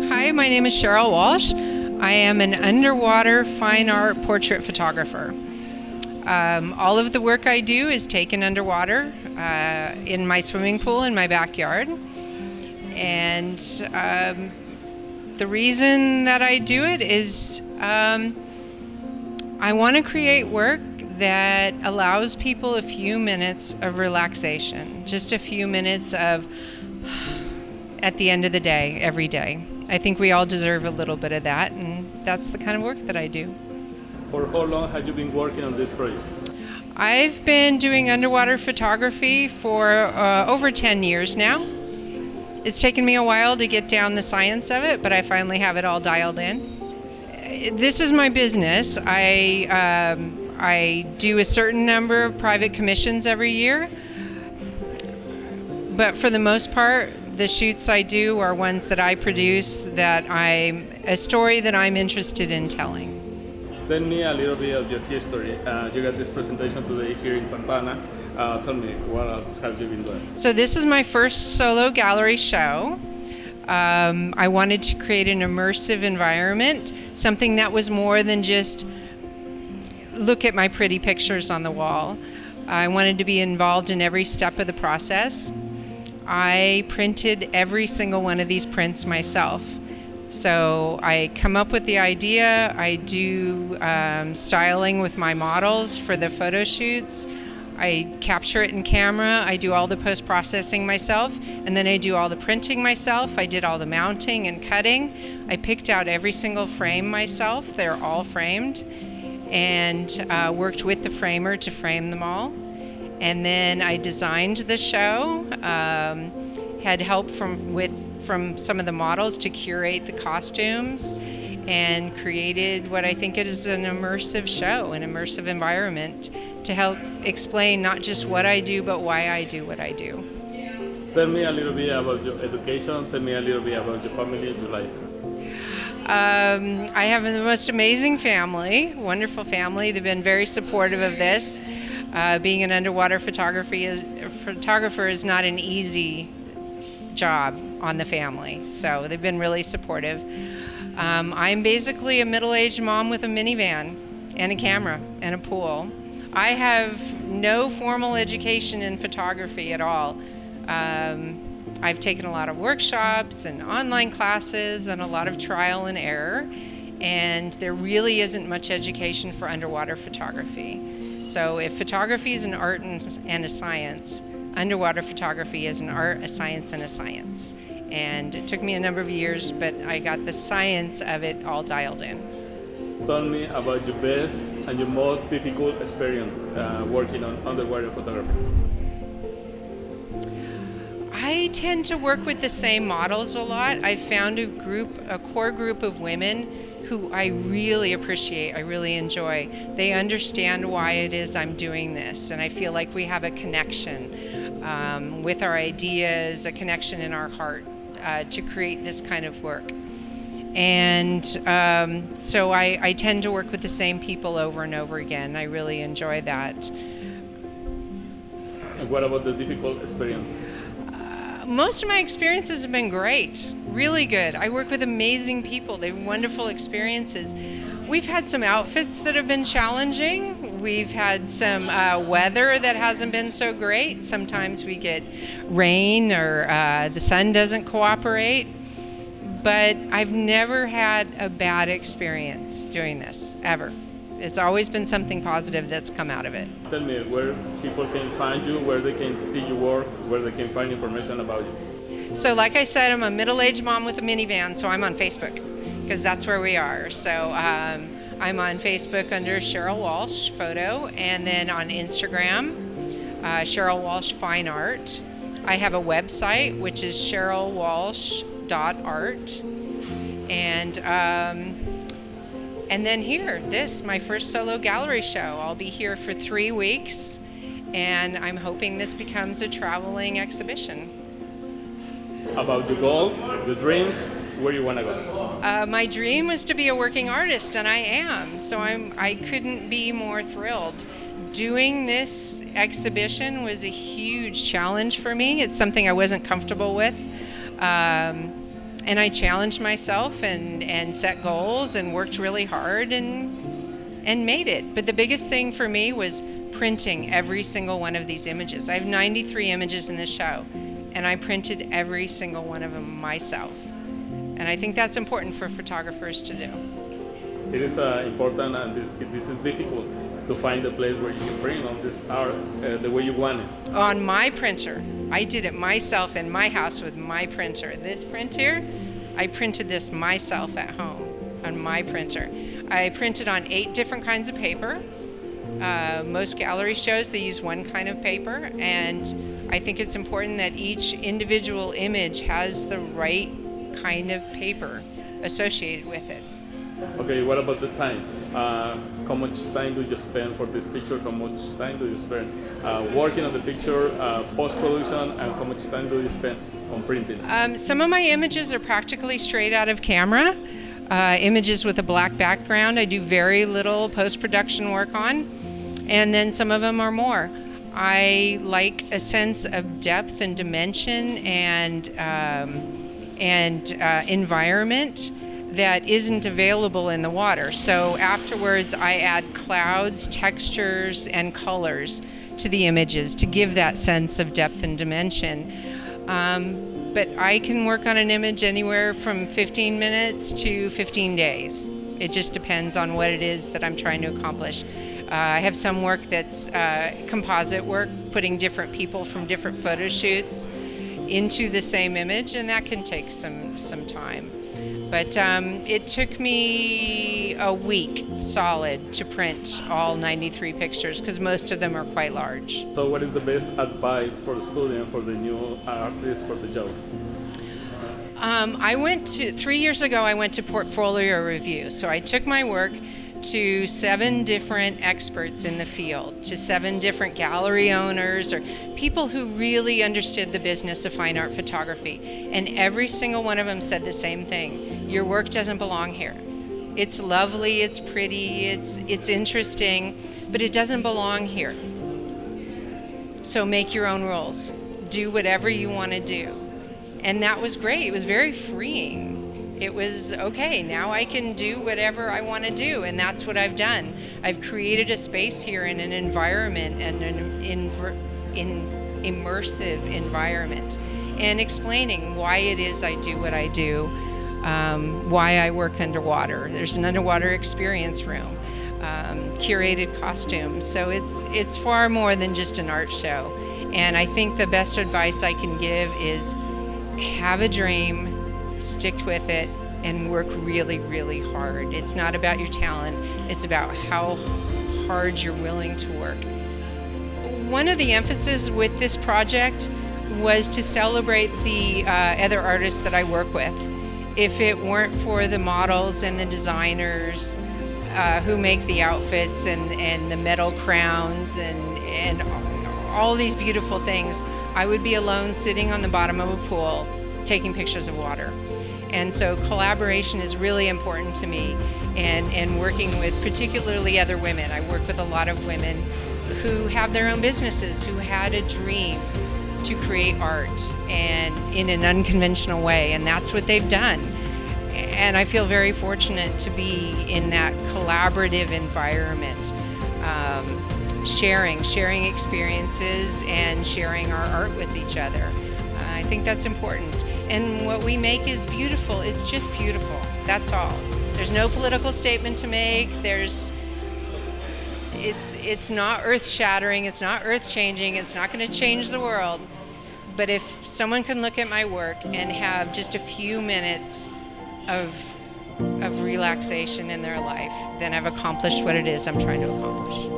Hi, my name is Cheryl Walsh. I am an underwater fine art portrait photographer. All of the work I do is taken underwater in my swimming pool in my backyard. And the reason that I do it is I want to create work that allows people a few minutes of relaxation, just a few minutes of at the end of the day, every day. I think we all deserve a little bit of that, and that's the kind of work that I do. For how long have you been working on this project? I've been doing underwater photography for over 10 years now. It's taken me a while to get down the science of it, but I finally have it all dialed in. This is my business. I do a certain number of private commissions every year, but for the most part, the shoots I do are ones that I produce a story that I'm interested in telling. Tell me a little bit of your history. You got this presentation today here in Santana. Tell me, what else have you been doing? So this is my first solo gallery show. I wanted to create an immersive environment, something that was more than just look at my pretty pictures on the wall. I wanted to be involved in every step of the process. I printed every single one of these prints myself. So I come up with the idea, I do styling with my models for the photo shoots, I capture it in camera, I do all the post-processing myself, and then I do all the printing myself. I did all the mounting and cutting. I picked out every single frame myself. They're all framed, and worked with the framer to frame them all. And then I designed the show, had help from some of the models to curate the costumes, and created what I think is an immersive show, an immersive environment to help explain not just what I do, but why I do what I do. Tell me a little bit about your education. Tell me a little bit about your family, your life. I have the most amazing family, wonderful family. They've been very supportive of this. Being an underwater photographer is not an easy job on the family, so they've been really supportive. I'm basically a middle-aged mom with a minivan and a camera and a pool. I have no formal education in photography at all. I've taken a lot of workshops and online classes and a lot of trial and error, and there really isn't much education for underwater photography. So if photography is an art and a science, underwater photography is an art, a science, and a science. And it took me a number of years, but I got the science of it all dialed in. Tell me about your best and your most difficult experience working on underwater photography. I tend to work with the same models a lot. I found a core group of women who I really appreciate, I really enjoy. They understand why it is I'm doing this, and I feel like we have a connection with our ideas, a connection in our heart to create this kind of work. And so I tend to work with the same people over and over again. I really enjoy that. And what about the difficult experience? Most of my experiences have been great, really good. I work with amazing people. They have wonderful experiences. We've had some outfits that have been challenging. We've had some weather that hasn't been so great. Sometimes we get rain or the sun doesn't cooperate. But I've never had a bad experience doing this, ever. It's always been something positive that's come out of it. Tell me where people can find you, where they can see your work, where they can find information about you. So like I said, I'm a middle-aged mom with a minivan, so I'm on Facebook, because that's where we are. So I'm on Facebook under Cheryl Walsh Photo, and then on Instagram, Cheryl Walsh Fine Art. I have a website, which is cherylwalsh.art. And then here, my first solo gallery show. I'll be here for 3 weeks, and I'm hoping this becomes a traveling exhibition. About your goals, your dreams, where you want to go? My dream was to be a working artist, and I am. So I couldn't be more thrilled. Doing this exhibition was a huge challenge for me. It's something I wasn't comfortable with. And I challenged myself and set goals and worked really hard and made it. But the biggest thing for me was printing every single one of these images. I have 93 images in this show, and I printed every single one of them myself. And I think that's important for photographers to do. It is important, and this is difficult to find a place where you can print on this art the way you want it. On my printer. I did it myself in my house with my printer. This printer, I printed this myself at home on my printer. I printed on 8 different kinds of paper. Most gallery shows, they use one kind of paper, and I think it's important that each individual image has the right kind of paper associated with it. Okay, what about the time? How much time do you spend for this picture? How much time do you spend working on the picture, post-production, and how much time do you spend on printing? Some of my images are practically straight out of camera. Images with a black background I do very little post-production work on, and then some of them are more. I like a sense of depth and dimension and environment that isn't available in the water. So afterwards I add clouds, textures, and colors to the images to give that sense of depth and dimension. But I can work on an image anywhere from 15 minutes to 15 days. It just depends on what it is that I'm trying to accomplish. I have some work that's composite work, putting different people from different photo shoots into the same image, and that can take some time. But it took me a week solid to print all 93 pictures because most of them are quite large. So what is the best advice for the student, for the new artist, for the job? 3 years ago, I went to portfolio review. So I took my work to 7 different experts in the field, to 7 different gallery owners or people who really understood the business of fine art photography. And every single one of them said the same thing: your work doesn't belong here. It's lovely, it's pretty, it's interesting, but it doesn't belong here. So make your own rules. Do whatever you want to do. And that was great. It was very freeing. It was, okay, now I can do whatever I want to do, and that's what I've done. I've created a space here in an environment and an immersive environment, and explaining why it is I do what I do, why I work underwater. There's an underwater experience room, curated costumes, so it's far more than just an art show. And I think the best advice I can give is have a dream, stick with it, and work really, really hard. It's not about your talent, it's about how hard you're willing to work. One of the emphasis with this project was to celebrate the other artists that I work with. If it weren't for the models and the designers who make the outfits and the metal crowns and all these beautiful things, I would be alone sitting on the bottom of a pool taking pictures of water. And so collaboration is really important to me, and working with particularly other women. I work with a lot of women who have their own businesses, who had a dream to create art and in an unconventional way, and that's what they've done. And I feel very fortunate to be in that collaborative environment, sharing experiences and sharing our art with each other. I think that's important. And what we make is beautiful. It's just beautiful. That's all. There's no political statement to make. It's not earth-shattering. It's not earth-changing. It's not going to change the world. But if someone can look at my work and have just a few minutes of relaxation in their life, then I've accomplished what it is I'm trying to accomplish.